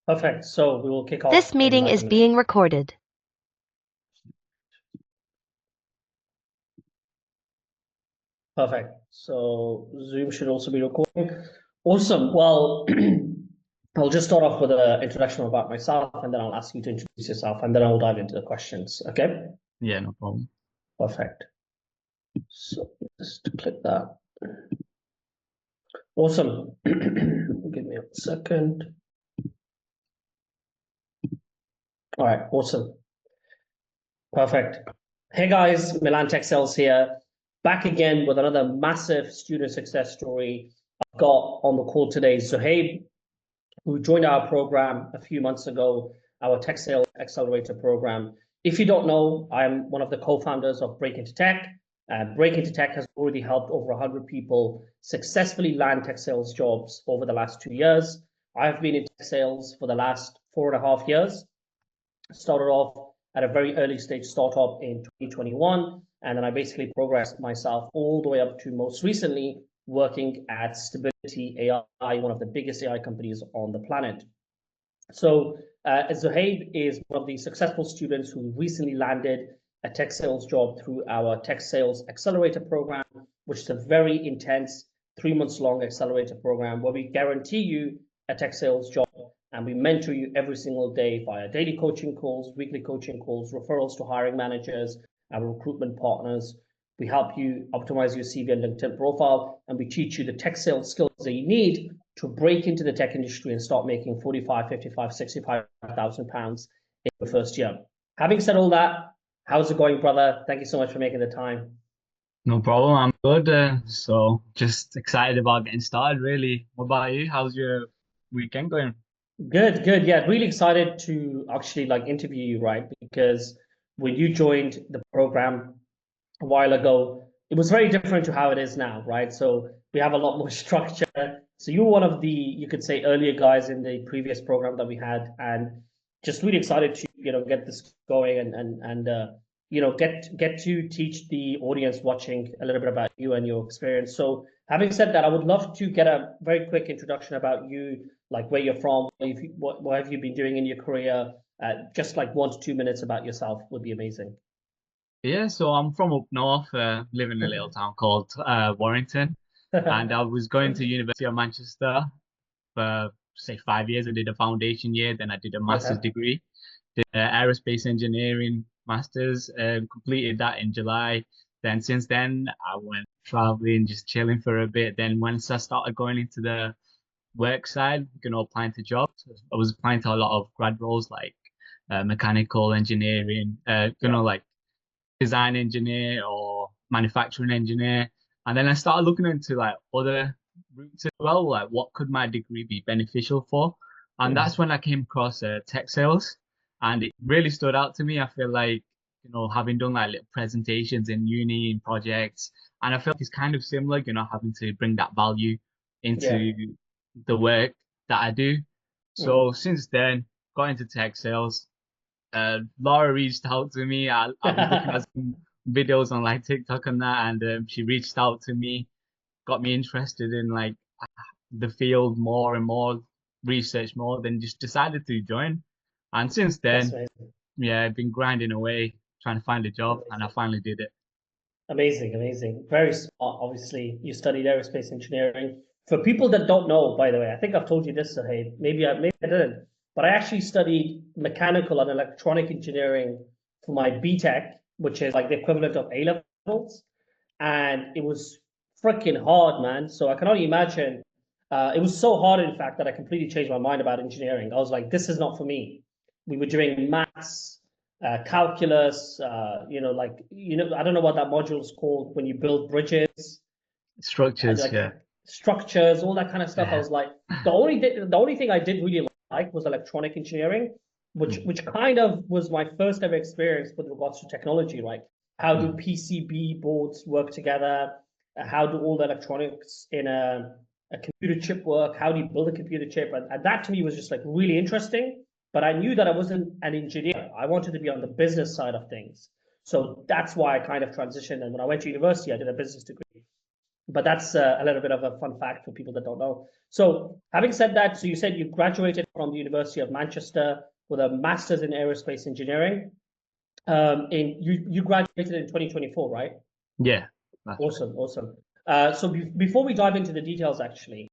Perfect. So we will kick off This in meeting like is a minute. being recorded. Perfect. So Zoom should also be recording. Awesome. Well, I'll just start off with an introduction about myself, and then I'll ask you to introduce yourself, and then I will dive into the questions. Okay? Yeah, no problem. Perfect. So just click that. Awesome. Give me a second. All right. Awesome. Perfect. Hey guys, Milan Tech Sales here, back again with another massive student success story. I've got on the call today Zohaib, who joined our program a few months ago, our Tech Sales Accelerator program. If you don't know, I'm one of the co-founders of Break Into Tech. Break Into Tech has already helped over 100 people successfully land tech sales jobs over the last 2 years. I've been in tech sales for the last 4.5 years. Started off at a very early stage startup in 2021, and then I basically progressed myself all the way up to most recently working at Stability AI, one of the biggest AI companies on the planet. So Zohaib is one of the successful students who recently landed a tech sales job through our Tech Sales Accelerator program, which is a very intense 3 months long accelerator program where we guarantee you a tech sales job and we mentor you every single day via daily coaching calls, weekly coaching calls, referrals to hiring managers, our recruitment partners. We help you optimize your CV and LinkedIn profile, and we teach you the tech sales skills that you need to break into the tech industry and start making 45, 55, 65,000 pounds in the first year. Having said all that, how's it going, brother? Thank you so much for making the time. No problem. I'm good. So just excited about getting started, really. What about you? How's your weekend going? Good, good. Yeah, really excited to actually like interview you, right? Because when you joined the program a while ago, it was very different to how it is now, right? So we have a lot more structure. So you were one of the, you could say, earlier guys in the previous program that we had, and just really excited to, get this going and get to teach the audience watching a little bit about you and your experience. So having said that, I would love to get a very quick introduction about you, like where you're from, what have you been doing in your career. Just like 1 to 2 minutes about yourself would be amazing. Yeah, so I'm from up north, live in a little town called Warrington, and I was going to University of Manchester for say 5 years. I did a foundation year, then I did a master's Okay. degree, did aerospace engineering master's, completed that in July. Then since then, I went traveling, just chilling for a bit. Then once I started going into the work side, applying to jobs, I was applying to a lot of grad roles like mechanical engineering, Yeah. like design engineer or manufacturing engineer. And then I started looking into like other routes as well, like what could my degree be beneficial for? And that's Mm. when I came across tech sales, and it really stood out to me. I feel like, having done like little presentations in uni and projects, and I feel like it's kind of similar, having to bring that value Yeah. into the work that I do. So Mm. since then, got into tech sales. Laura reached out to me. I was looking at some videos on like TikTok and that, and she reached out to me, got me interested in like the field more and more, research more, then just decided to join. And since That's then, amazing. yeah, I've been grinding away trying to find a job, and I Amazing. finally did it. Amazing. Amazing. Very smart. Obviously, you studied aerospace engineering. For people that don't know, by the way, I think I've told you this, Sahib. Maybe I didn't. But I actually studied mechanical and electronic engineering for my BTech, which is like the equivalent of A levels. And it was freaking hard, man. So I can only imagine. It was so hard, in fact, that I completely changed my mind about engineering. I was like, this is not for me. We were doing maths, calculus, I don't know what that module is called when you build bridges, Structures, like yeah. structures, all that kind of stuff. I Yeah. was like, the only thing I did really like was electronic engineering, which Mm, which kind of was my first ever experience with regards to technology. Right, how do mm. PCB boards work together? How do all the electronics in a computer chip work? How do you build a computer chip? And that to me was just like really interesting. But I knew that I wasn't an engineer. I wanted to be on the business side of things. So that's why I kind of transitioned. And when I went to university, I did a business degree. but that's a little bit of a fun fact for people that don't know. So having said that, so you said you graduated from the University of Manchester with a master's in aerospace engineering. You graduated in 2024, right? Yeah, that's right. Awesome, awesome. So before we dive into the details, actually,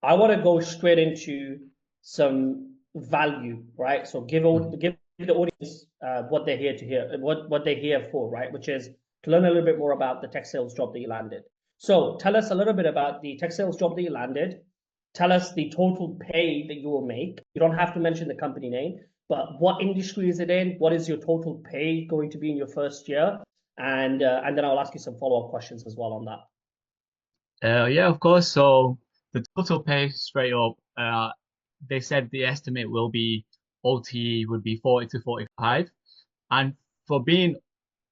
I want to go straight into some value, right? So give the audience what they're here to hear, what they're here for, right? Which is to learn a little bit more about the tech sales job that you landed. So tell us a little bit about the tech sales job that you landed. Tell us the total pay that you will make. You don't have to mention the company name, but what industry is it in? What is your total pay going to be in your first year? And then I'll ask you some follow-up questions as well on that. Yeah, of course. So the total pay straight up, they said the estimate will be OTE would be 40 to 45. And for being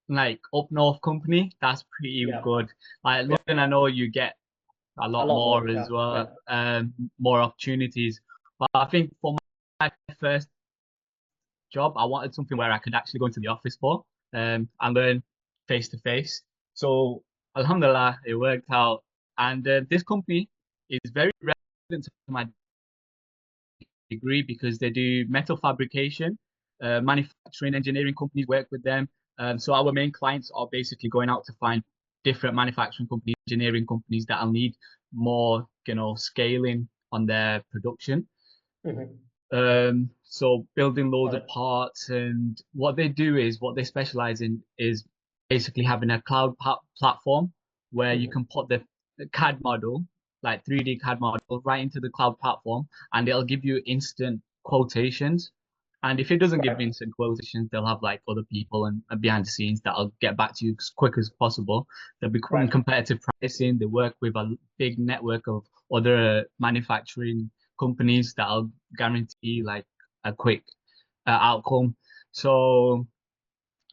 like up north company, that's pretty Yeah, good. Like yeah, London, I know you get a a lot lot more more. Yeah, as yeah, well, more opportunities. But I think for my first job, I wanted something where I could actually go into the office for, and learn face to face. So Alhamdulillah, it worked out. And this company is very relevant to my degree because they do metal fabrication, manufacturing engineering companies work with them. So our main clients are basically going out to find different manufacturing companies, engineering companies that'll need more, scaling on their production. hmm. So building Got loads of it. parts, and what they do is what they specialize in is basically having a cloud platform where you Hmm. can put the CAD model, like 3D CAD model, right into the cloud platform, and it'll give you instant quotations. And if it doesn't give Right, instant quotations, they'll have like other people and behind the scenes that'll get back to you as quick as possible. They'll become right. competitive pricing. They work with a big network of other manufacturing companies that'll guarantee like a quick outcome. So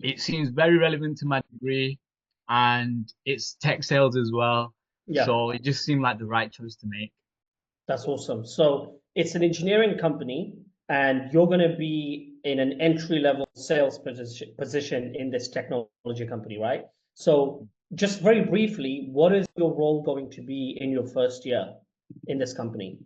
it seems very relevant to my degree, and it's tech sales as well. Yeah, So it just seemed like the right choice to make. that's awesome. So it's an engineering company, and you're going to be in an entry-level sales position in this technology company, right? So just very briefly, what is your role going to be in your first year in this company?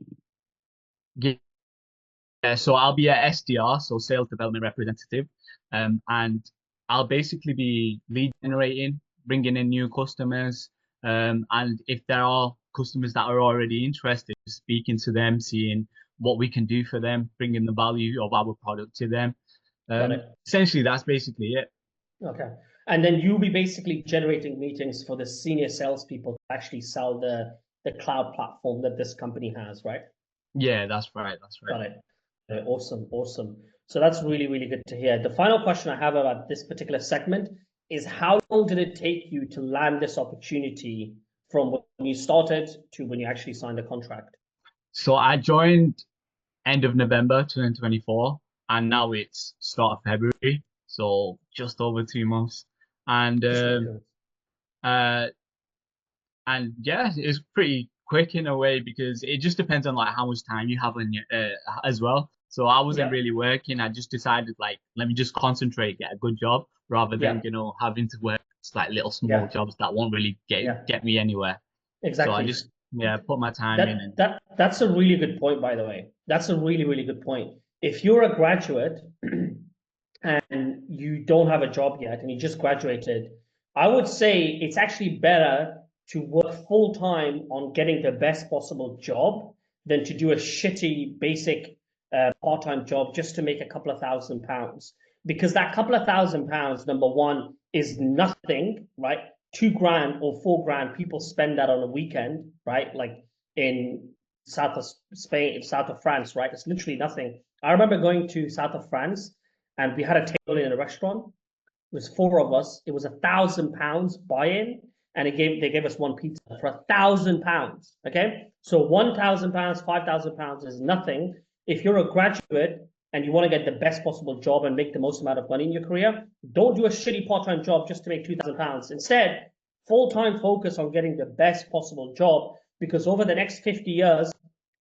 Yeah, so I'll be a SDR, so sales development representative, and I'll basically be lead generating, bringing in new customers, and if there are customers that are already interested, speaking to them, seeing what we can do for them, bringing the value of our product to them. Got it. Essentially, that's basically it. Okay. And then you'll be basically generating meetings for the senior salespeople to actually sell the cloud platform that this company has, right? Yeah, that's right. That's right. Got it. Awesome, awesome. So that's really, really good to hear. The final question I have about this particular segment is how long did it take you to land this opportunity from when you started to when you actually signed the contract? So I joined end of November 2024, and now it's start of February, so just over 2 months. And Just over 2 months. uh, and yeah, it's pretty quick in a way because it just depends on like how much time you have in your as well. So I wasn't Yeah, really working. I just decided like let me just concentrate, get a good job, rather than yeah, having to work like little small yeah, jobs that won't really yeah. get me anywhere. So I Exactly. just put my time in and That's a really good point, by the way. That's a really, really good point. If you're a graduate and you don't have a job yet and you just graduated, I would say it's actually better to work full time on getting the best possible job than to do a shitty basic part-time job just to make a couple of £1,000. Because that couple of £1,000, number one, is nothing, right? 2 grand or 4 grand, people spend that on a weekend, right? Like in south of Spain, south of France, right? It's literally nothing. I remember going to south of France and we had a table in a restaurant. It was four of us. It was £1,000 buy-in, and they gave us one pizza for £1,000. Okay, so £1,000, £5,000 is nothing. If you're a graduate and you want to get the best possible job and make the most amount of money in your career, don't do a shitty part-time job just to make £2,000. Instead, full-time focus on getting the best possible job because over the next 50 years,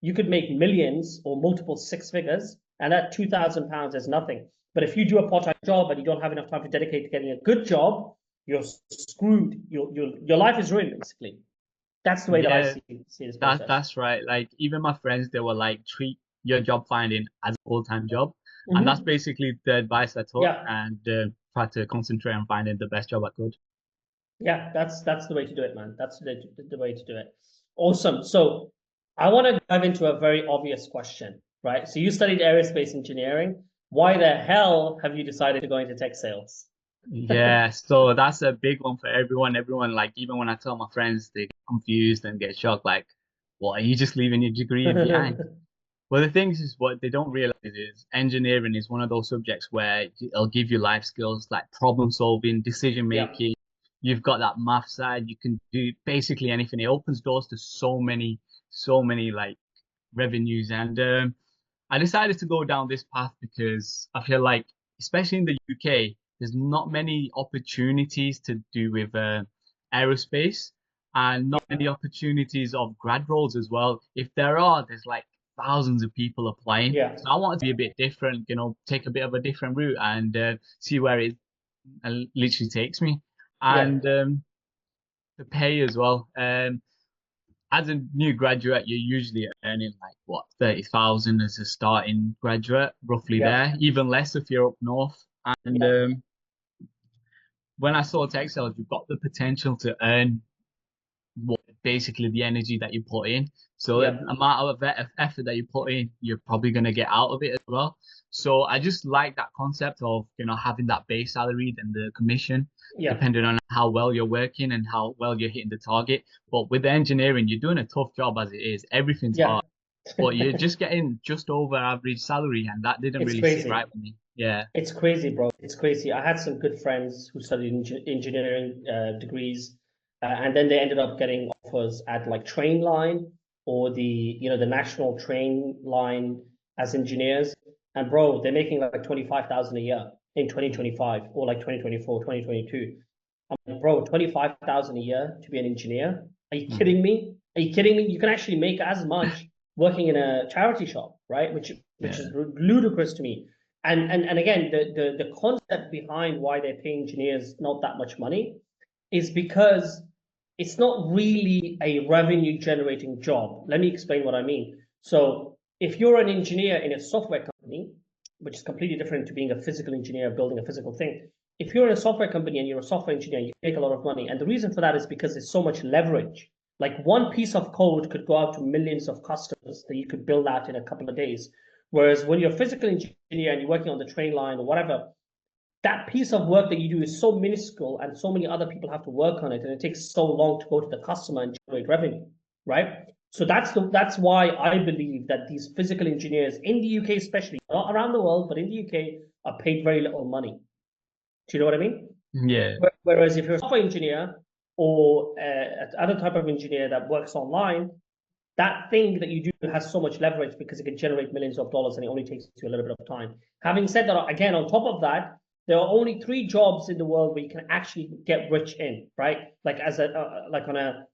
you could make millions or multiple six figures, and that £2,000 is nothing. But if you do a part-time job and you don't have enough time to dedicate to getting a good job, you're screwed. Your life is ruined, basically. That's the way that I Yeah, see this that process. that's right. Like even my friends, they were like, treat your job finding as a full-time job, and that's Hmm. basically the advice I took, Yeah, and tried to concentrate on finding the best job I could. yeah, that's the way to do it, man. That's the way to do it. Awesome. So I want to dive into a very obvious question, right? So you studied aerospace engineering. Why the hell have you decided to go into tech sales? Yeah, so that's a big one for everyone. Everyone, like, even when I tell my friends, they get confused and get shocked, like, what, are you just leaving your degree behind? Well, the thing is, what they don't realize is engineering is one of those subjects where it'll give you life skills like problem solving, decision Yeah, making. You've got that math side. You can do basically anything. It opens doors to so many like revenues. And I decided to go down this path because I feel like, especially in the UK, there's not many opportunities to do with aerospace and not yeah, many opportunities of grad roles as well. If there are, there's like thousands of people applying. yeah, So I wanted to be a bit different, take a bit of a different route and see where it literally takes me. yeah, And the pay as well. As a new graduate, you're usually earning like what, 30,000 as a starting graduate, roughly yeah, there, even less if you're up north. And yeah, when I saw textiles, you've got the potential to earn what basically the energy that you put in. So yeah, the amount of effort that you put in, you're probably going to get out of it as well. So I just like that concept of, having that base salary and the commission, yeah, depending on how well you're working and how well you're hitting the target. But with the engineering, you're doing a tough job as it is. Everything's yeah. hard, but you're just getting just over average salary, and that didn't It's really sit crazy. right with me. Yeah. It's crazy, bro. It's crazy. I had some good friends who studied engineering degrees, and then they ended up getting offers at like train line or the national train line as engineers. And bro, they're making like 25,000 a year in 2025 or like 2024, 2022. I'm like, bro, 25,000 a year to be an engineer? Are you Mhm. kidding me? Are you kidding me? You can actually make as much working in a charity shop, right? Which is Yeah. ludicrous to me. And again, the concept behind why they pay engineers not that much money is because it's not really a revenue generating job. Let me explain what I mean. So if you're an engineer in a software company, which is completely different to being a physical engineer building a physical thing, if you're in a software company and you're a software engineer, you make a lot of money. And the reason for that is because there's so much leverage. Like one piece of code could go out to millions of customers that you could build out in a couple of days. Whereas when you're a physical engineer and you're working on the train line or whatever, that piece of work that you do is so minuscule and so many other people have to work on it and it takes so long to go to the customer and generate revenue, right? So that's why I believe that these physical engineers in the UK, especially not around the world, but in the UK, are paid very little money. Do you know what I mean? Yeah. Whereas if you're a software engineer or other type of engineer that works online, that thing that you do has so much leverage because it can generate millions of dollars and it only takes you a little bit of time. Having said that, again, on top of that, there are only three jobs in the world where you can actually get rich in, right? Like as a like on a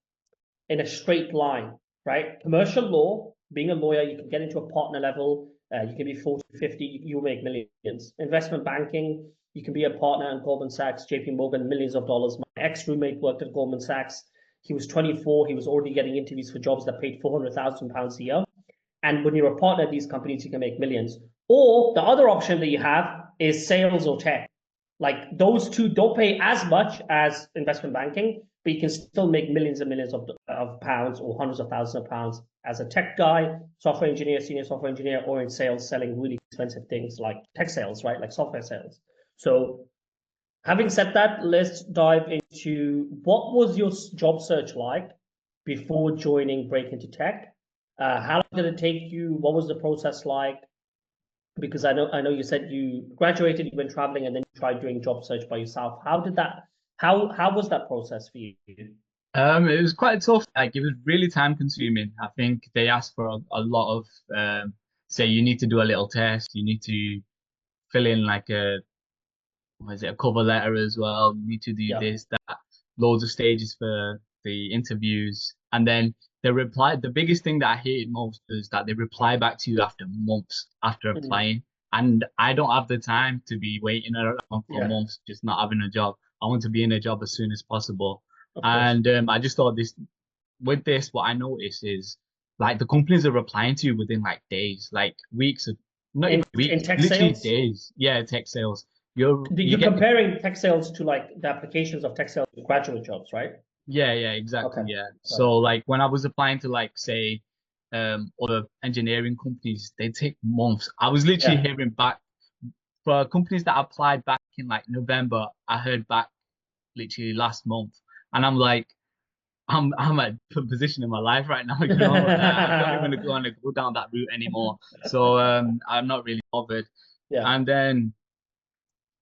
in a straight line, right? Commercial law, being a lawyer, you can get into a partner level. You can be 40, 50, you'll make millions. Investment banking, you can be a partner at Goldman Sachs, JP Morgan, millions of dollars. My ex-roommate worked at Goldman Sachs. He was 24. He was already getting interviews for jobs that paid £400,000 a year. And when you're a partner at these companies, you can make millions. Or the other option that you have is sales or tech. Like those two don't pay as much as investment banking, but you can still make millions and millions of pounds or hundreds of thousands of pounds as a tech guy, software engineer, senior software engineer, or in sales selling really expensive things like tech sales, right? Like software sales. So having said that, let's dive into what was your job search like before joining Break into Tech? How long did it take you? What was the process like? Because I know you said you graduated, you went traveling, and then you tried doing job search by yourself. How did that? How was that process for you? It was quite tough. Like it was really time consuming. I think they asked for a lot of say you need to do a little test, you need to fill in like a what is it, a cover letter as well. You need to do Yeah. this, that, loads of stages for the interviews. And then they reply. The biggest thing that I hated most is that they reply back to you after months after Mhm. applying. And I don't have the time to be waiting around for Yeah. months, just not having a job. I want to be in a job as soon as possible. Of course. And I just thought this. with this, what I notice is like the companies are replying to you within like days, like weeks, not even In weeks, tech literally sales, days. Yeah, tech sales. You you're get comparing tech sales to like the applications of tech sales to graduate jobs, right? yeah, exactly, Okay. yeah. Got it. So like when I was applying to like say other engineering companies, they take months. I was literally Yeah. hearing back for companies that applied back in like November. I heard back literally last month, and I'm like, I'm at a position in my life right now, I don't even want to go down that route anymore. So I'm not really bothered. Yeah. And then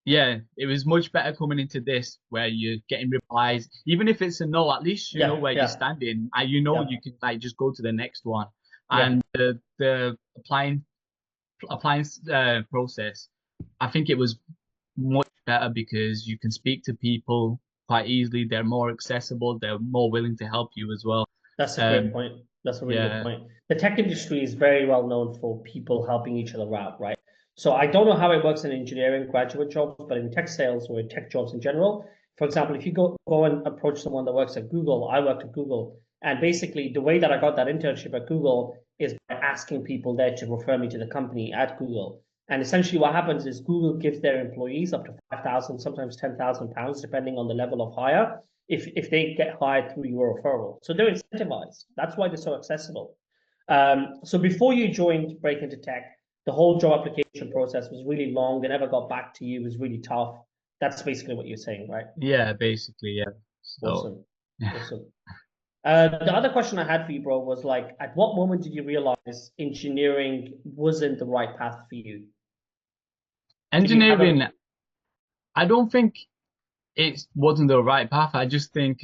yeah, it was much better coming into this where you're getting replies, even if it's a no, at least you know Yeah. where you're Yeah. standing, and you know Yeah. you can like just go to the next one. Yeah. And the applying process, I think it was much better because you can speak to people quite easily. They're more accessible. They're more willing to help you as well. That's a great Um, point. That's a really good yeah, point. The tech industry is very well known for people helping each other out, right? So I don't know how it works in engineering graduate jobs, but in tech sales or in tech jobs in general, for example, if you go and approach someone that works at Google, I worked at Google, and basically the way that I got that internship at Google is by asking people there to refer me to the company at Google. And essentially what happens is Google gives their employees up to 5,000, sometimes £10,000, depending on the level of hire, if they get hired through your referral. So they're incentivized. That's why they're so accessible. So before you joined Break Into Tech, the whole job application process was really long. They never got back to you. It was really tough. That's basically what you're saying, right? yeah, basically, yeah. So Awesome. Awesome. The other question I had for you, bro, was like, at what moment did you realize engineering wasn't the right path for you? Did you have a engineering, I don't think it wasn't the right path. I just think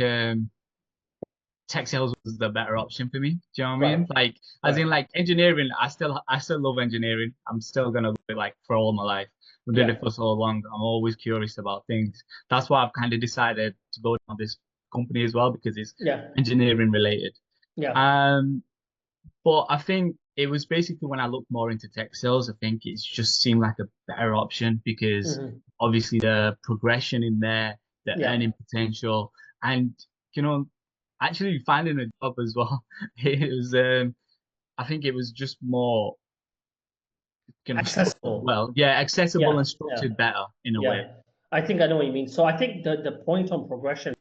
tech sales was the better option for me. Do you know what I right, mean? Like, as right? in, like engineering, I still love engineering. I'm still gonna love it like for all my life. I've done Yeah, it for so long. I'm always curious about things. That's why I've kind of decided to go down this company as well because it's yeah, engineering related. yeah. Um, but I think it was basically when I looked more into tech sales, I think it just seemed like a better option because Hmm. obviously the progression in there, the Yeah. earning potential, and you know, actually finding a job as well. It was, I think it was just more, structured Accessible. well. Yeah, accessible Yeah, and yeah. structured better in a way. Yeah, I think I know what you mean. So I think the point on progression,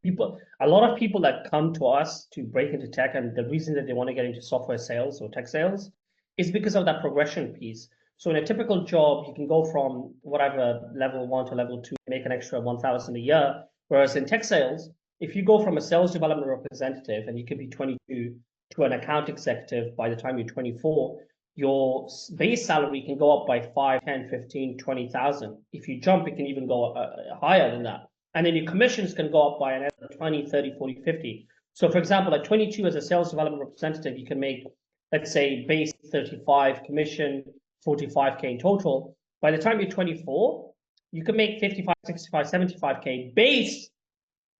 a lot of people that come to us to break into tech, and the reason that they want to get into software sales or tech sales is because of that progression piece. So in a typical job, you can go from whatever level one to level two, make an extra 1,000 a year. Whereas in tech sales, if you go from a sales development representative and you could be 22 to an account executive by the time you're 24, your base salary can go up by 5, 10, 15, 20,000. If you jump, it can even go higher than that. And then your commissions can go up by another 20, 30, 40, 50. So for example, at 22 as a sales development representative, you can make, let's say, base 35, commission 45K in total. By the time you're 24, you can make 55, 65, 75K base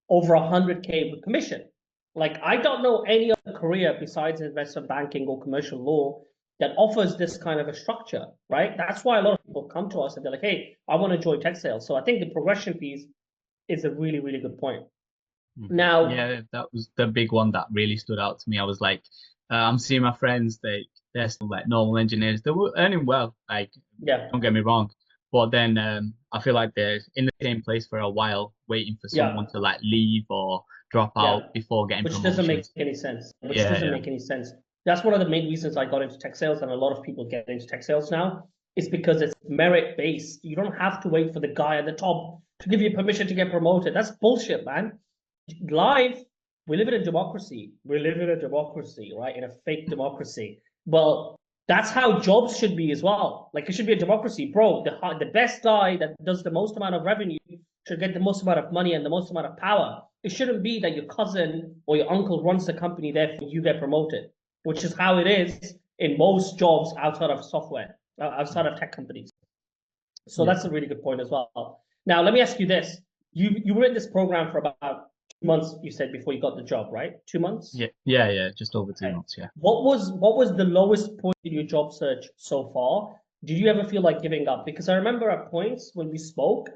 over 100K with commission. Like, I don't know any other career besides investment banking or commercial law that offers this kind of a structure, right? That's why a lot of people come to us and they're like, hey, I want to join tech sales. So I think the progression piece is a really, really good point. Mhm. Now, Yeah, that was the big one that really stood out to me. I was like, I'm seeing my friends, they're still like normal engineers. They were earning well, like yeah, don't get me wrong. But then I feel like they're in the same place for a while, waiting for someone yeah, to like leave or drop yeah, out before getting which doesn't make promotions. any sense. Which Yeah, doesn't yeah, make any sense. That's one of the main reasons I got into tech sales, and a lot of people get into tech sales now. Is because it's merit based. You don't have to wait for the guy at the top to give you permission to get promoted. That's bullshit, man. Live, we live in a democracy. We live in a democracy, right? In a fake democracy. Well, that's how jobs should be as well. Like it should be a democracy, bro. The best guy that does the most amount of revenue should get the most amount of money and the most amount of power. It shouldn't be that your cousin or your uncle runs the company, therefore you get promoted, which is how it is in most jobs outside of software, outside of tech companies. So yeah, that's a really good point as well. Now, let me ask you this: you were in this program for about 2 months. You said before you got the job, right? 2 months. yeah. Just over two Okay. months. Yeah. What was the lowest point in your job search so far? Did you ever feel like giving up? Because I remember at points when we spoke,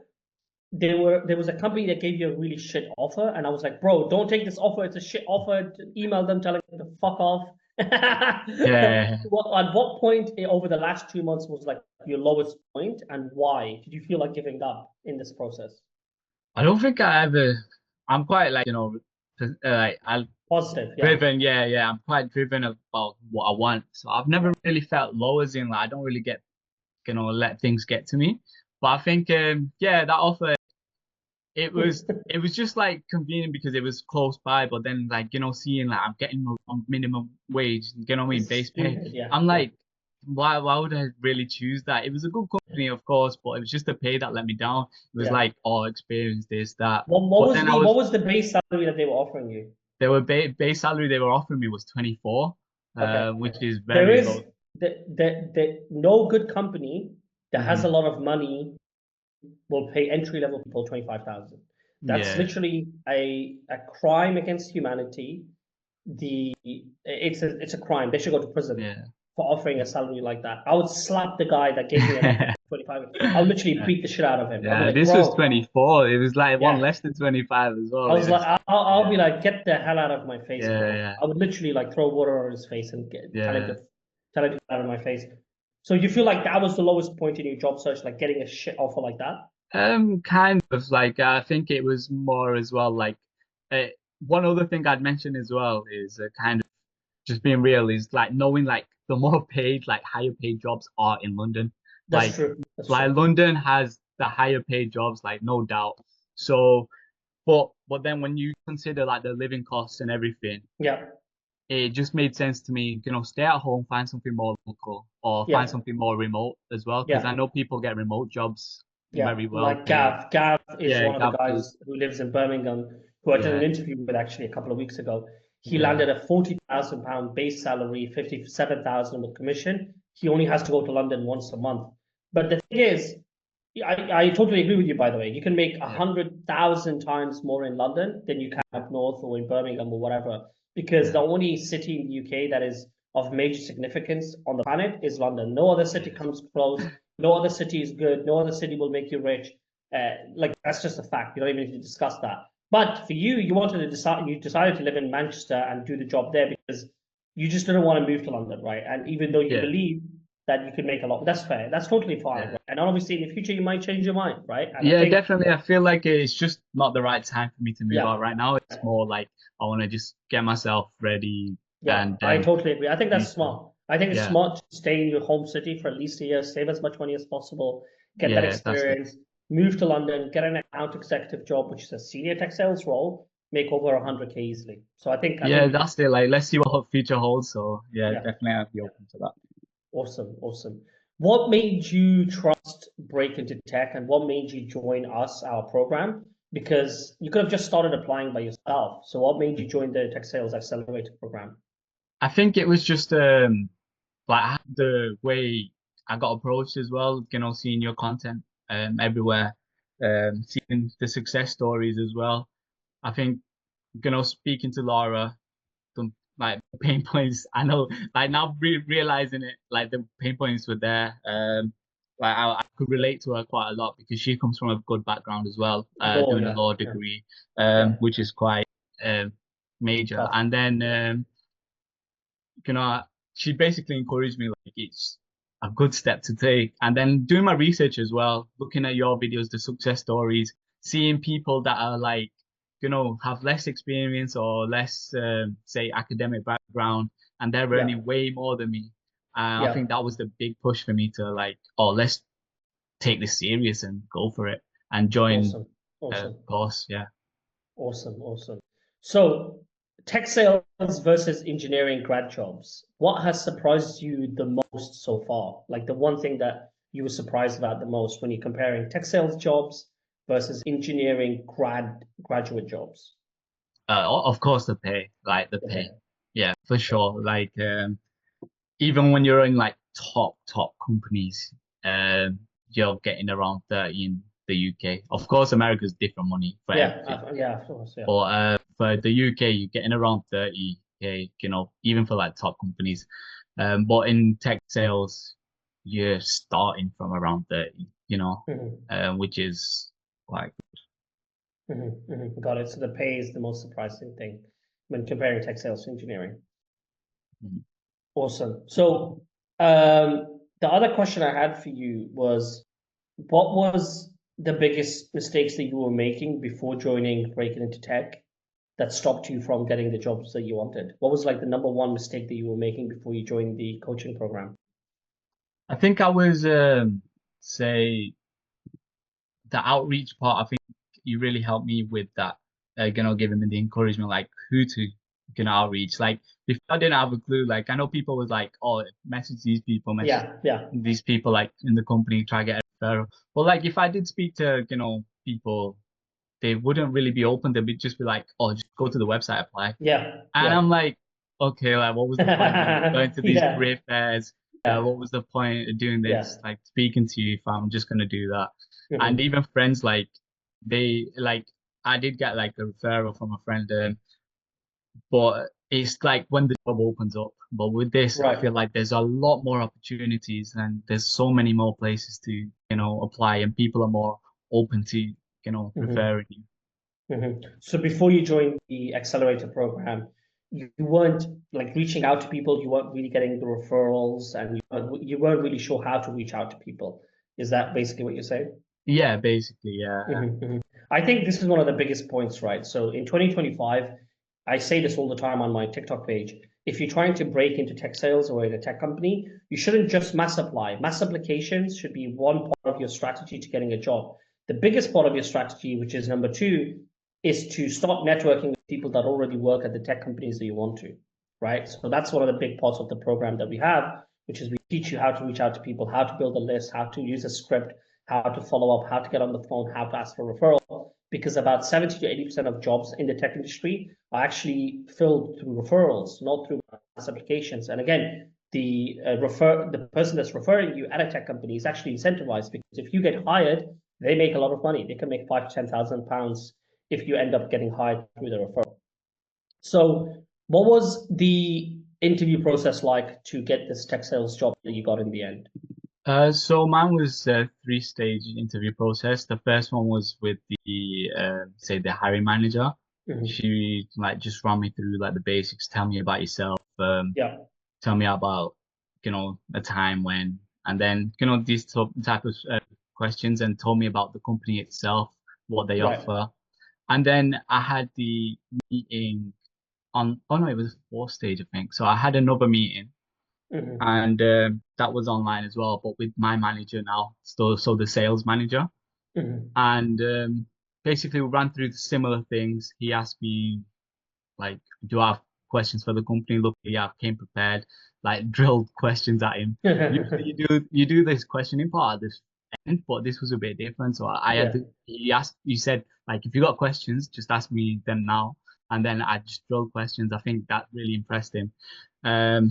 there was a company that gave you a really shit offer, and I was like, bro, don't take this offer. It's a shit offer. Email them telling them to fuck off. Yeah. At what point over the last 2 months was like your lowest point, and why did you feel like giving up in this process? I don't think I ever. I'm quite like like I Positive, yeah. driven. Yeah, yeah. I'm quite driven about what I want. So I've never really felt low as in like I don't really get let things get to me. But I think yeah, that offer it was just like convenient because it was close by. But then like seeing like I'm getting a minimum wage, what I mean, It's base pay. stupid, yeah, I'm yeah. like, why would I really choose that? It was a good company, of course, but it was just the pay that let me down. It was Yeah. like, oh, experience this, that. What But was then I the was base salary that they were offering you? they were base salary they were offering me was 24, Okay. which is There very is low. the no good company that has a Hmm. lot of money will pay entry level people 25,000. That's Yeah, literally a crime against humanity. It's a crime. They should go to prison yeah. for offering a salary like that. I would slap the guy that gave me an offer for 25. I would literally Yeah, beat the shit out of him. I'd be yeah. like, This was bro, 24. It was like one yeah. less than 25 as I well. It was like, was, I'll be yeah, like, get the hell out of my face, yeah, bro. yeah, I would literally like throw water on his face and yeah. tell him to get out of my face. So you feel like that was the lowest point in your job search, like getting a shit offer like that? Kind of like I think it was more as well. Like, uh, one other thing I'd mention as well is kind of just being real is like knowing like the more paid, like higher paid jobs are in London. That's Like, true. That's like true. London has the higher paid jobs, like no doubt. So, but then when you consider like the living costs and everything, Yeah. it just made sense to me, stay at home, find something more local, or find Yeah. something more remote as well, because I Yeah. know people get remote jobs Yeah. very well Like paid. Gav. Gav is Yeah, one of the Gabby. guys who lives in Birmingham, who I did an Yeah, interview with actually a couple of weeks ago. He yeah, landed a £40,000 base salary, 57,000 with commission. He only has to go to London once a month. But the thing is, I totally agree with you, by the way. You can make yeah, 100,000 times more in London than you can up north or in Birmingham or whatever, because the yeah, only city in the UK that is of major significance on the planet is London. No other city yeah, comes close. No other city is good. No other city will make you rich. Like that's just a fact. You don't even need to discuss that. But for you, you wanted to decide. You decided to live in Manchester and do the job there because you just didn't want to move to London, right? And even though you yeah, believe that you could make a lot, that's fair. That's totally fine. yeah. Right? And obviously, in the future, you might change your mind, right? And I Yeah, think, definitely. I feel like it's just not the right time for me to move yeah, out right now. It's more like I want to just get myself ready yeah, and I then totally agree. I think do that's so. smart. I think it's Yeah, smart to stay in your home city for at least a year, save as much money as possible, get that yeah, that's it. experience, move to London, get an account executive job, which is a senior tech sales role, make over 100K easily. So I Yeah, think you, that's it. Like, let's see what future holds. So, yeah, yeah, definitely I'd be yeah, open to that. awesome, awesome. What made you trust break into tech, and what made you join us, our program? Because you could have just started applying by yourself. So what made you join the Tech Sales Accelerator program? I think it was just like the way I got approached as well, seeing your content everywhere, seeing the success stories as well. I think, speaking to Laura, the like pain points, I know, like now realizing it, like the pain points were there. Like I could relate to her quite a lot because she comes from a good background as well, Law, doing a yeah, law yeah, degree, yeah, which is quite major. tough. And then you know, she basically encouraged me like it's a good step to take. And then doing my research as well, looking at your videos, the success stories, seeing people that are like, have less experience or less, say, academic background, and they're Yeah, earning way more than me. I yeah, think that was the big push for me to like, oh, let's take this serious and go for it and join awesome, a awesome. course. Yeah. Awesome, awesome. So, tech sales versus engineering grad jobs. What has surprised you the most so far? Like the one thing that you were surprised about the most when you're comparing tech sales jobs versus engineering graduate jobs. Of course, the pay, like the pay. Okay. Yeah, for Okay. sure. Like, even when you're in like top companies, you're getting around 30 in the UK. Of course, America's different money for Yeah, everything, yeah, of course, yeah. but for the UK, you're getting around 30K. Even for like top companies. But in tech sales, you're starting from around 30. Mhm. Which is quite Got it. So the pay is the most surprising thing when comparing tech sales to engineering. Mhm. Awesome. So the other question I had for you was, what was the biggest mistakes that you were making before breaking into tech that stopped you from getting the jobs that you wanted? What was like the number one mistake that you were making before you joined the coaching program? I think I was say the outreach part. I think you really helped me with that. Giving me the encouragement, like who to outreach. Like if I didn't have a clue, like I know people was like, oh, message these people, message Yeah, yeah, these people like in the company, try to get a referral. But like if I did speak to people, they wouldn't really be open. They'd just be like, oh, just go to the website, apply. yeah, And yeah. I'm like, okay, like what was the point of going to these Yeah, career fairs? yeah, What was the point of doing yeah. this? Like speaking to you if I'm just gonna do that. And Mhm. even friends like they like I did get like a referral from a friend, but it's like when the job opens up. But with this, I Right. feel like there's a lot more opportunities and there's so many more places to, apply and people are more open to, Mhm. referring you. So before you joined the accelerator program, you weren't like reaching out to people, you weren't really getting the referrals, and you weren't really sure how to reach out to people. Is that basically what you're saying? Yeah, basically, yeah. I think this is one of the biggest points, right? So in 2025, I say this all the time on my TikTok page. If you're trying to break into tech sales or in a tech company, you shouldn't just mass apply. Mass applications should be one part of your strategy to getting a job. The biggest part of your strategy, which is number two, is to start networking with people that already work at the tech companies that you want to, right? So that's one of the big parts of the program that we have, which is we teach you how to reach out to people, how to build a list, how to use a script, how to follow up, how to get on the phone, how to ask for referral, because about 70 to 80% of jobs in the tech industry are actually filled through referrals, not through mass applications. And again, the person that's referring you at a tech company is actually incentivized because if you get hired, they make a lot of money. They can make five to £10,000 if you end up getting hired through the referral. So, what was the interview process like to get this tech sales job that you got in the end? So mine was a three-stage interview process. The first one was with say the hiring manager. Mhm. She like just ran me through like the basics, tell me about yourself, Yeah, tell me about, a time when, and then, these type of questions and told me about the company itself, what they right. offer. And then I had the meeting oh no, it was fourth stage, I think. So I had another meeting Mhm. and that was online as well, but with my manager now, so the sales manager, Mhm. and basically we ran through similar things. He asked me like, do I have questions for the company? Look, yeah, I came prepared, like drilled questions at him. Usually you do this questioning part at this end, but this was a bit different. So I had Yeah. to, you said like, if you got questions, just ask me them now. And then I just drilled questions. I think that really impressed him.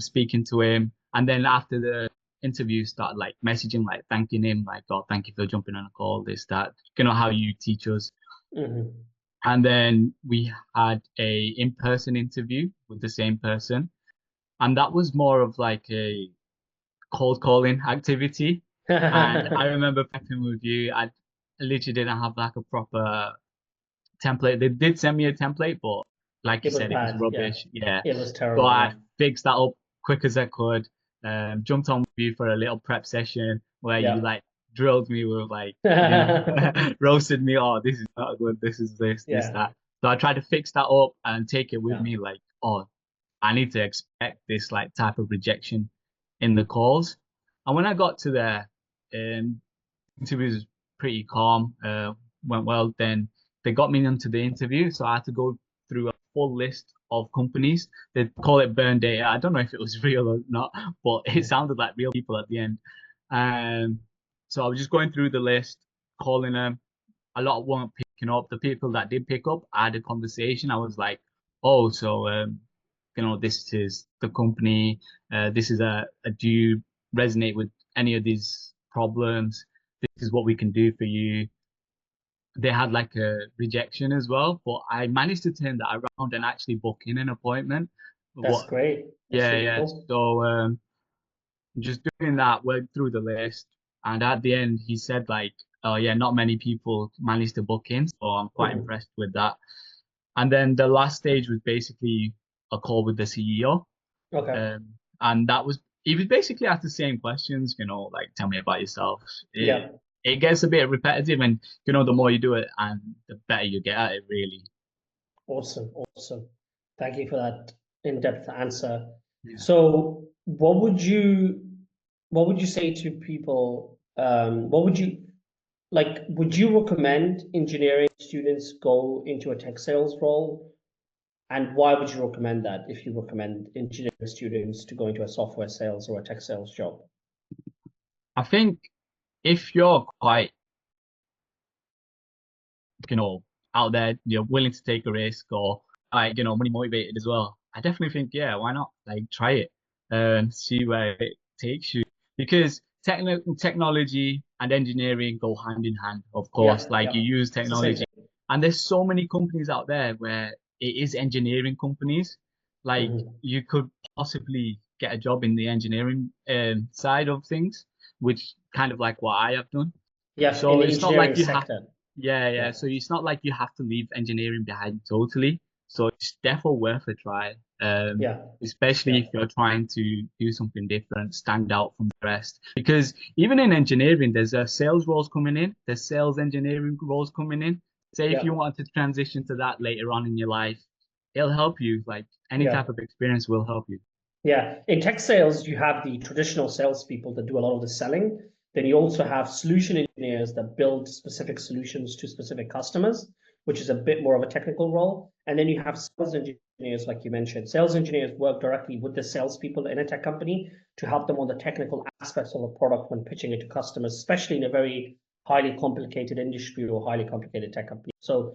Speaking to him, and then after the interview, started like messaging, like thanking him, like, oh, thank you for jumping on a call, this, that, how you teach us. Mhm. And then we had a in-person interview with the same person. And that was more of like a cold calling activity. And I remember prepping with you, I literally didn't have like a proper template. They did send me a template, but like you It was said, it was bad. Yeah. rubbish. Yeah. It was So terrible. I Yeah. fixed that up quick as I could. Jumped on with you for a little prep session where you Yeah. like drilled me with like, roasted me. Oh, this is not good. This is this, Yeah. that. So I tried to fix that up and take it with Yeah. me. Like, oh, I need to expect this like type of rejection in the calls. And when I got to there, interview was pretty calm, went well. Then they got me into the interview, so I had to go through a full list of companies. They call it burn data. I don't know if it was real or not, but it sounded like real people at the end. Um, so I was just going through the list, calling them. A lot weren't picking up. The people that did pick up, I had a conversation. I was like, "Oh, so this is the company. This is do you resonate with any of these problems? This is what we can do for you." They had like a rejection as well, but I managed to turn that around and actually book in an appointment. That's What? great. That's Yeah, really yeah. cool. So just doing that, went through the list, and at the end, he said like, yeah, not many people managed to book in, so I'm quite Mhm. impressed with that. And then the last stage was basically a call with the CEO. Okay. And that was, he was basically asked the same questions, like, tell me about yourself. It, Yeah. it gets a bit repetitive, and, the more you do it, and the better you get at it, really. Awesome. Awesome. Thank you for that in-depth answer. Yeah. So what would you say to people? Would you recommend engineering students go into a tech sales role? And why would you recommend that if you recommend engineering students to go into a software sales or a tech sales job? I think if you're quite, you know, out there, you're willing to take a risk, or like, money motivated as well, I definitely think, yeah, why not? Like, try it and see where it takes you. Because technology and engineering go hand in hand, of course. Yeah, Like, yeah. you use It's the same technology, thing. and there's so many companies out there where it is engineering companies. Like, Mhm. you could possibly get a job in the engineering side of things, which kind of like what I have done. Yeah, in So the it's not engineering like you have, sector. yeah, yeah. Yeah, So it's not like you have to leave engineering behind totally. So it's definitely worth a try. yeah, Especially yeah, if you're trying to do something different, stand out from the rest. Because even in engineering, there's sales roles coming in, there's sales engineering roles coming in. Say if yeah, you want to transition to that later on in your life, it'll help you. Like any yeah. type of experience will help you. Yeah, in tech sales, you have the traditional salespeople that do a lot of the selling. Then you also have solution engineers that build specific solutions to specific customers, which is a bit more of a technical role. And then you have sales engineers, like you mentioned. Sales engineers work directly with the salespeople in a tech company to help them on the technical aspects of a product when pitching it to customers, especially in a very highly complicated industry or highly complicated tech company. So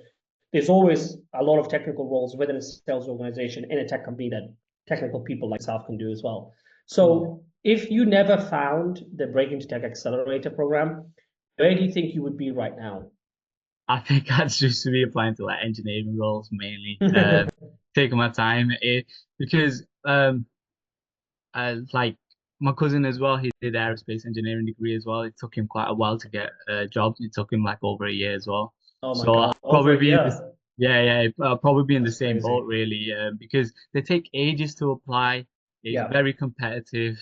there's always a lot of technical roles within a sales organization in a tech company that technical people like yourself can do as well. Yeah. So if you never found the Break into Tech Accelerator program, where do you think you would be right now? I think I'd just be applying to like engineering roles mainly. Taking my time because like my cousin as well, he did aerospace engineering degree as well. It took him quite a while to get a job. It took him like over a year as well. Oh my So I'll God, over probably a be in this, year. yeah, yeah, I'll probably be in the That's same boat crazy. really, because they take ages to apply. It's Yeah, very competitive,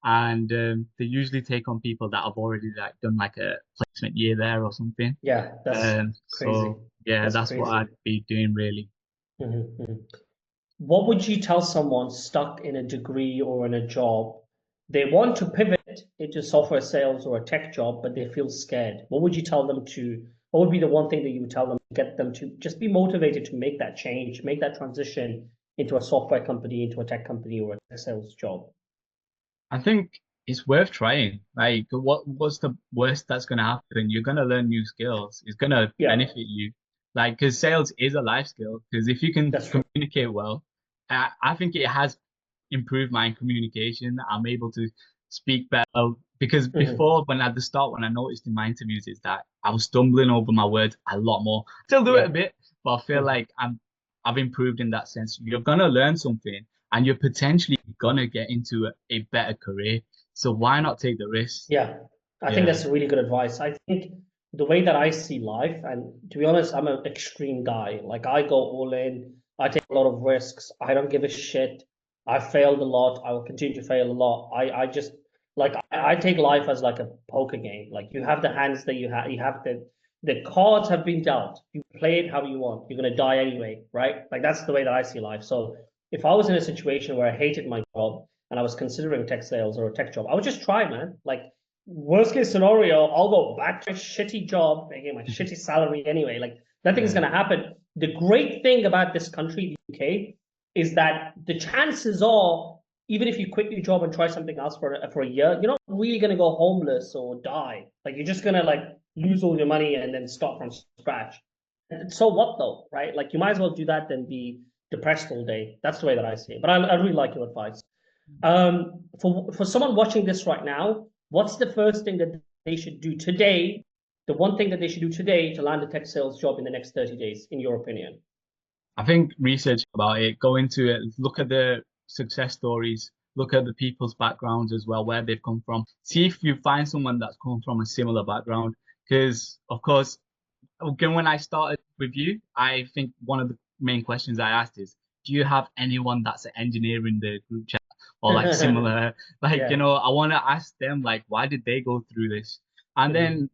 and they usually take on people that have already like done like a placement year there or something. yeah, that's crazy. So yeah, That's that's what I'd crazy. be doing really. Mhm. What would you tell someone stuck in a degree or in a job? They want to pivot into software sales or a tech job, but they feel scared. What would you tell them to? What would be the one thing that you would tell them to get them to just be motivated to make that change, make that transition into a software company, into a tech company, or a tech sales job? I think it's worth trying. Like, what's the worst that's gonna happen? You're gonna learn new skills. It's gonna Yeah, benefit you. Like, because sales is a life skill. Because if you can that's true. communicate well, I think it has improved my communication. I'm able to speak better. Because Mhm. before, when at the start, when I noticed in my interviews, is that I was stumbling over my words a lot more. Still do it a Yeah. bit, but I feel Mhm. like I've improved in that sense. You're gonna learn something and you're potentially gonna get into a better career. So why not take the risk? Yeah, I think Yeah. that's really good advice. I think the way that I see life, and to be honest, I'm an extreme guy. Like I go all in, I take a lot of risks. I don't give a shit. I failed a lot. I will continue to fail a lot. I just like I take life as like a poker game. Like you have the hands that you have the cards have been dealt. You play it how you want. You're gonna die anyway, right? Like that's the way that I see life. So if I was in a situation where I hated my job and I was considering tech sales or a tech job, I would just try, man. Like worst case scenario, I'll go back to a shitty job, making my shitty salary anyway. Like nothing's Yeah. gonna happen. The great thing about this country, the UK, is that the chances are, even if you quit your job and try something else for a year, you're not really gonna go homeless or die. Like you're just gonna like lose all your money and then start from scratch. And so what though, right? Like you might as well do that than be depressed all day. That's the way that I see it. But I really like your advice. For someone watching this right now, what's the first thing that they should do today? The one thing that they should do today to land a tech sales job in the next 30 days, in your opinion? I think research about it, go into it, look at the success stories, look at the people's backgrounds as well, where they've come from. See if you find someone that's come from a similar background. because of course, again, when I started with you, I think one of the main questions I asked is, do you have anyone that's an engineer in the group chat or like similar? Like, Yeah. I want to ask them like, why did they go through this? And then,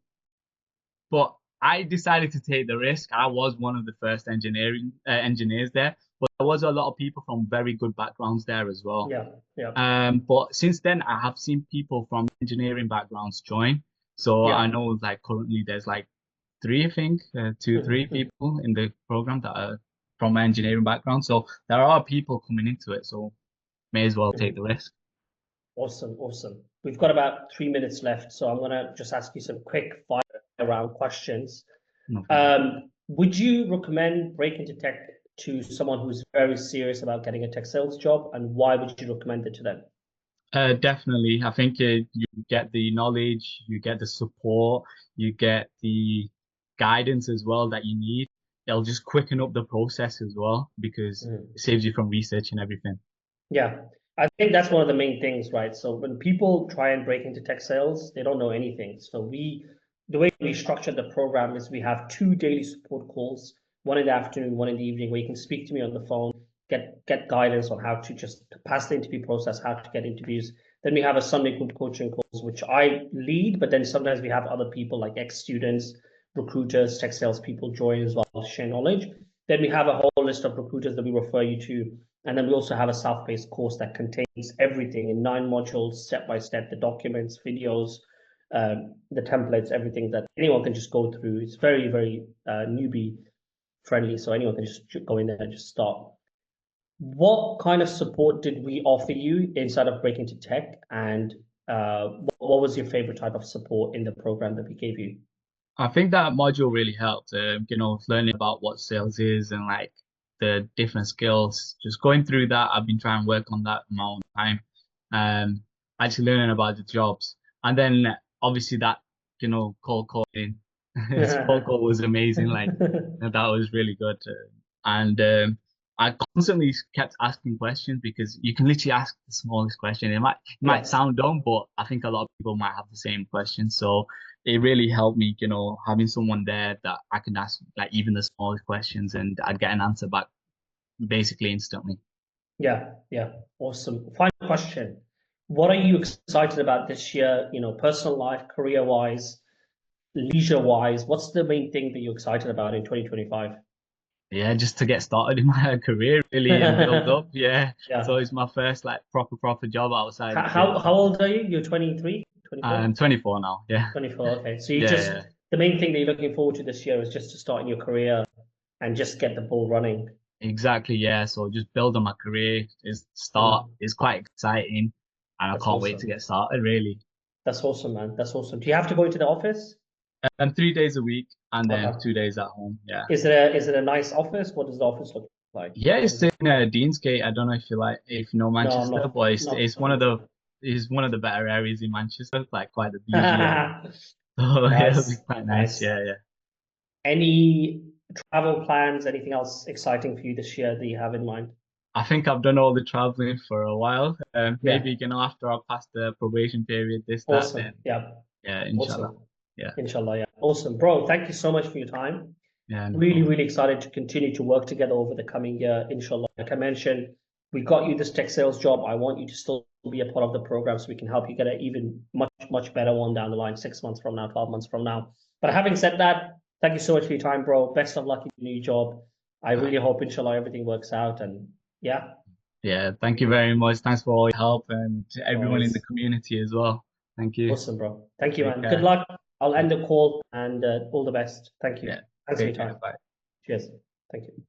but I decided to take the risk. I was one of the first engineers there, but there was a lot of people from very good backgrounds there as well. Yeah. Yeah. But since then, I have seen people from engineering backgrounds join. So I Yeah. know like currently there's like three, I think, two, three people in the program that are from engineering background. So there are people coming into it. So may as well take the risk. Awesome, awesome. We've got about 3 minutes left, so I'm gonna just ask you some quick fire round questions. No problem. Would you recommend break into tech to someone who's very serious about getting a tech sales job, and why would you recommend it to them? Definitely. I think you get the knowledge, you get the support, you get the guidance as well that you need. It'll just quicken up the process as well because Mm. it saves you from researching everything. Yeah, I think that's one of the main things, right? So when people try and break into tech sales, they don't know anything. The way we structured the program is we have two daily support calls, one in the afternoon, one in the evening, where you can speak to me on the phone, get guidance on how to just pass the interview process, how to get interviews. Then we have a Sunday group coaching calls, which I lead, but then sometimes we have other people like ex-students, recruiters, tech sales people join as well to share knowledge. Then we have a whole list of recruiters that we refer you to, and then we also have a self-paced course that contains everything in 9 modules, step by step, the documents, videos, the templates, everything that anyone can just go through. It's very, very newbie friendly, so anyone can just go in there and just start. What kind of support did we offer you inside of Breaking to Tech, and what was your favorite type of support in the program that we gave you? I think that module really helped, learning about what sales is and like the different skills. Just going through that, I've been trying to work on that my own time. Actually learning about the jobs. And then obviously that, cold calling, cold call was amazing. Like that was really good. And I constantly kept asking questions because you can literally ask the smallest question. It might Yes. sound dumb, but I think a lot of people might have the same question. So it really helped me, having someone there that I can ask like even the smallest questions and I'd get an answer back basically instantly. Yeah, yeah, awesome. Final question. What are you excited about this year, personal life, career-wise, leisure-wise? What's the main thing that you're excited about in 2025? Yeah, just to get started in my career really and build up. Yeah. So Yeah. it's my first like proper job outside How, of how, the how old are you? You're 23, I'm 24? 24 now. Yeah. 24, okay. So Yeah, yeah. the main thing that you're looking forward to this year is just to start in your career and just get the ball running. Exactly, yeah. So just build on my career is start Mm, is quite exciting and I that's can't wait to awesome. get started really. That's awesome, man. That's awesome. Do you have to go into the office? And 3 days a week and then Okay. 2 days at home. Yeah. Is it a nice office? What does the office look like? Yeah, What it's is it? in Deansgate. I don't know if you know No, I'm Manchester, not. but Not it's one of the familiar. it's one of the better areas in Manchester, like quite the bougie area. So it'll be Nice, quite nice. nice. Yeah, yeah. Any travel plans? Anything else exciting for you this year that you have in mind? I think I've done all the traveling for a while. Yeah, Maybe after I pass the probation period, then awesome. Yeah, yeah, inshallah. awesome. Yeah, Inshallah, yeah. Awesome. Bro, thank you so much for your time. yeah, no Really, problem. really excited to continue to work together over the coming year, inshallah. Like I mentioned, we got you this tech sales job. I want you to still be a part of the program so we can help you get an even much better one down the line, 6 months from now, 12 months from now. But having said that, thank you so much for your time, bro. Best of luck in your new job. I All right. really hope, inshallah, everything works out. And yeah, Yeah, thank you very much. Thanks for all your help and to no everyone in the worries. community as well. Thank you. Awesome, bro. Thank you, Take man. Good care. luck. I'll end the call and all the best. Thank you. Yeah, Thanks for your take care. time. Bye. Cheers. Thank you.